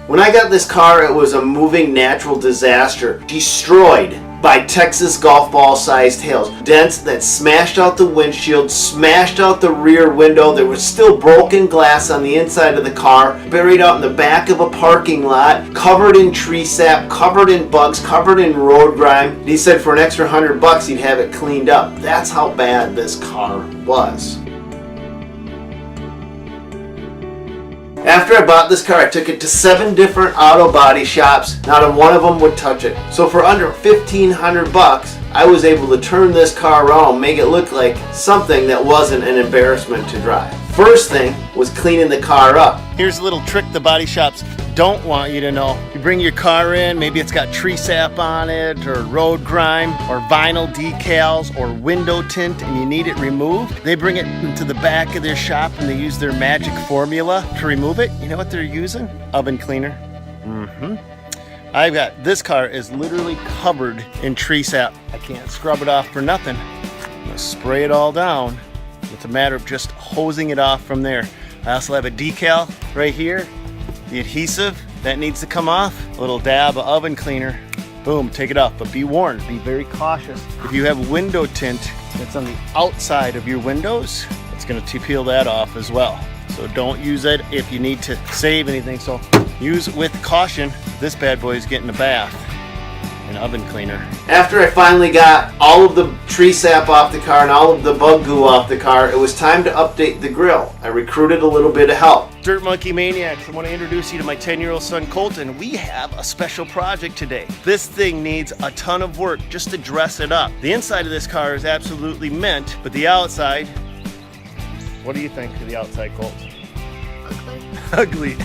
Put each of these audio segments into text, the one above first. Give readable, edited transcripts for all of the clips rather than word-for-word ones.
When I got this car, it was a moving natural disaster, destroyed by Texas golf ball sized hails. Dents that smashed out the windshield, smashed out the rear window. There was still broken glass on the inside of the car, buried out in the back of a parking lot, covered in tree sap, covered in bugs, covered in road grime. And he said for an extra $100 he'd have it cleaned up. That's how bad this car was. After I bought this car, I took it to 7 different auto body shops. Not one of them would touch it. So for under $1,500, I was able to turn this car around, make it look like something that wasn't an embarrassment to drive. First thing was cleaning the car up. Here's a little trick the body shops don't want you to know. You bring your car in, maybe it's got tree sap on it, or road grime, or vinyl decals, or window tint, and you need it removed. They bring it into the back of their shop and they use their magic formula to remove it. You know what they're using? Oven cleaner. This car is literally covered in tree sap. I can't scrub it off for nothing. I'm gonna spray it all down. It's a matter of just hosing it off from there. I also have a decal right here. The adhesive, that needs to come off. A little dab of oven cleaner. Boom, take it off. But be warned, be very cautious. If you have window tint that's on the outside of your windows, it's gonna peel that off as well. So don't use it if you need to save anything. So use it with caution. This bad boy is getting a bath. An oven cleaner. After I finally got all of the tree sap off the car and all of the bug goo off the car, it was time to update the grill. I recruited a little bit of help. Dirt Monkey Maniacs, I want to introduce you to my 10-year-old son Colton. We have a special project today. This thing needs a ton of work just to dress it up. The inside of this car is absolutely mint, but the outside, what do you think of the outside, Colt? Ugly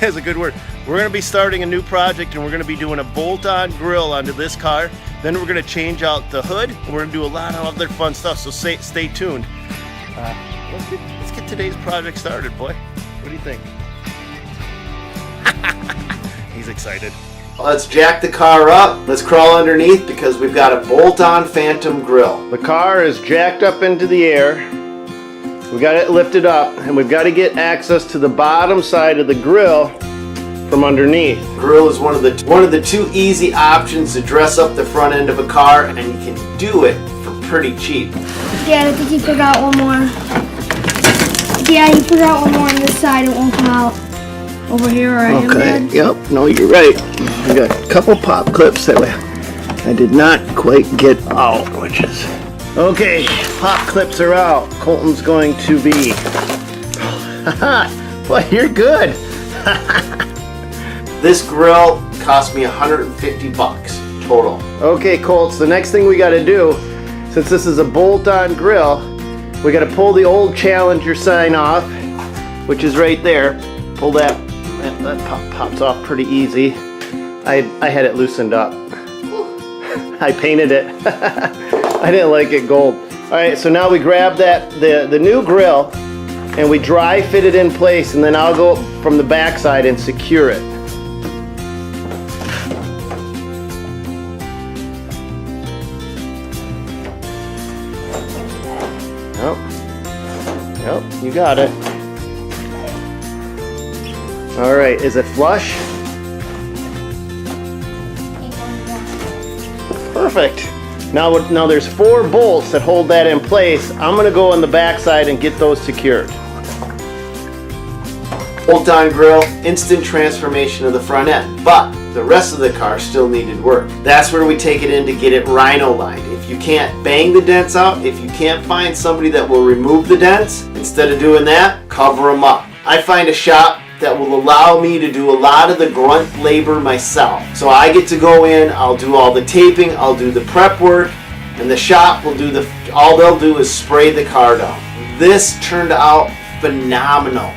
is a good word. We're going to be starting a new project and we're going to be doing a bolt-on grill onto this car. Then we're going to change out the hood and we're going to do a lot of other fun stuff, so stay tuned. Let's get today's project started, boy. What do you think? He's excited. Let's jack the car up. Let's crawl underneath because we've got a bolt-on Phantom grill. The car is jacked up into the air. We got it lifted up and we've got to get access to the bottom side of the grill from underneath. Grill is one of the 2 easy options to dress up the front end of a car, and you can do it for pretty cheap. Dad, I think you forgot one more. Yeah, you forgot one more on this side. It won't come out. Over here I am, Dad. Yep, no, you're right. I got a couple pop clips that I did not quite get out, which is... Okay, pop clips are out. Colton's going to be... Boy, you're good. This grill cost me $150 total. Okay, Colts, the next thing we got to do, since this is a bolt-on grill, we got to pull the old Challenger sign off, which is right there. Pull that pops off pretty easy. I had it loosened up. I painted it. I didn't like it gold. Alright, so now we grab the new grill and we dry fit it in place, and then I'll go from the back side and secure it. Yep, you got it. Alright, is it flush? Perfect. Now there's 4 bolts that hold that in place. I'm going to go on the back side and get those secured. Bolt-on grill, instant transformation of the front end, but the rest of the car still needed work. That's where we take it in to get it Rhino lined. If you can't bang the dents out, if you can't find somebody that will remove the dents, instead of doing that, cover them up. I find a shop that will allow me to do a lot of the grunt labor myself. So I get to go in, I'll do all the taping, I'll do the prep work, and the shop will do all they'll do is spray the car down. This turned out phenomenal.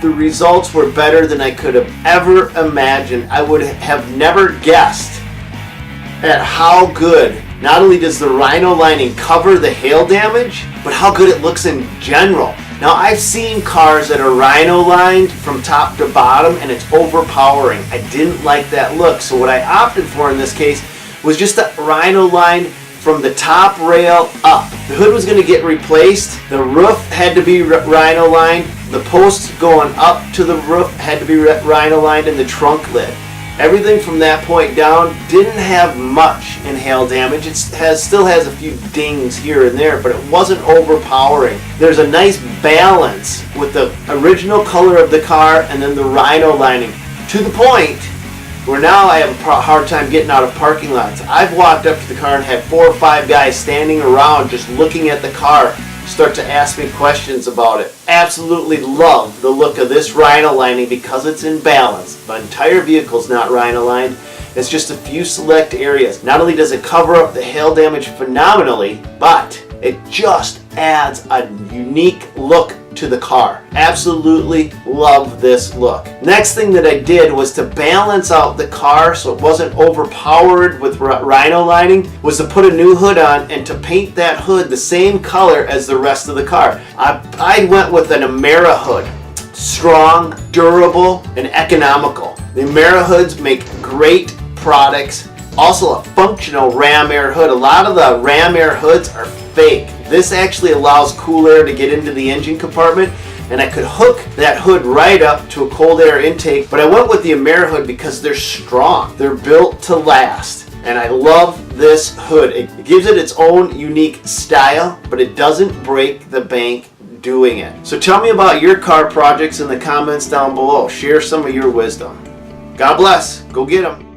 The results were better than I could have ever imagined. I would have never guessed at how good, not only does the Rhino lining cover the hail damage, but how good it looks in general. Now, I've seen cars that are Rhino lined from top to bottom and it's overpowering. I didn't like that look, so what I opted for in this case was just a Rhino lined from the top rail up. The hood was going to get replaced, the roof had to be Rhino lined, The posts going up to the roof had to be Rhino lined, and the trunk lid. Everything from that point down didn't have much in hail damage. It still has a few dings here and there, but it wasn't overpowering. There's a nice balance with the original color of the car and then the Rhino lining, to the point where now I have a hard time getting out of parking lots. I've walked up to the car and had 4 or 5 guys standing around just looking at the car start to ask me questions about it. Absolutely love the look of this Rhino lining because it's in balance. The entire vehicle's not Rhino lined. It's just a few select areas. Not only does it cover up the hail damage phenomenally, but it just adds a unique look to the car. Absolutely love this look. Next thing that I did was to balance out the car so it wasn't overpowered with Rhino lining, was to put a new hood on and to paint that hood the same color as the rest of the car. I went with an Amerihood. Strong, durable, and economical. The Amerihoods make great products. Also a functional ram air hood. A lot of the ram air hoods are fake. This actually allows cool air to get into the engine compartment, and I could hook that hood right up to a cold air intake, but I went with the Amerihood because they're strong. They're built to last, and I love this hood. It gives it its own unique style, but it doesn't break the bank doing it. So tell me about your car projects in the comments down below. Share some of your wisdom. God bless. Go get them.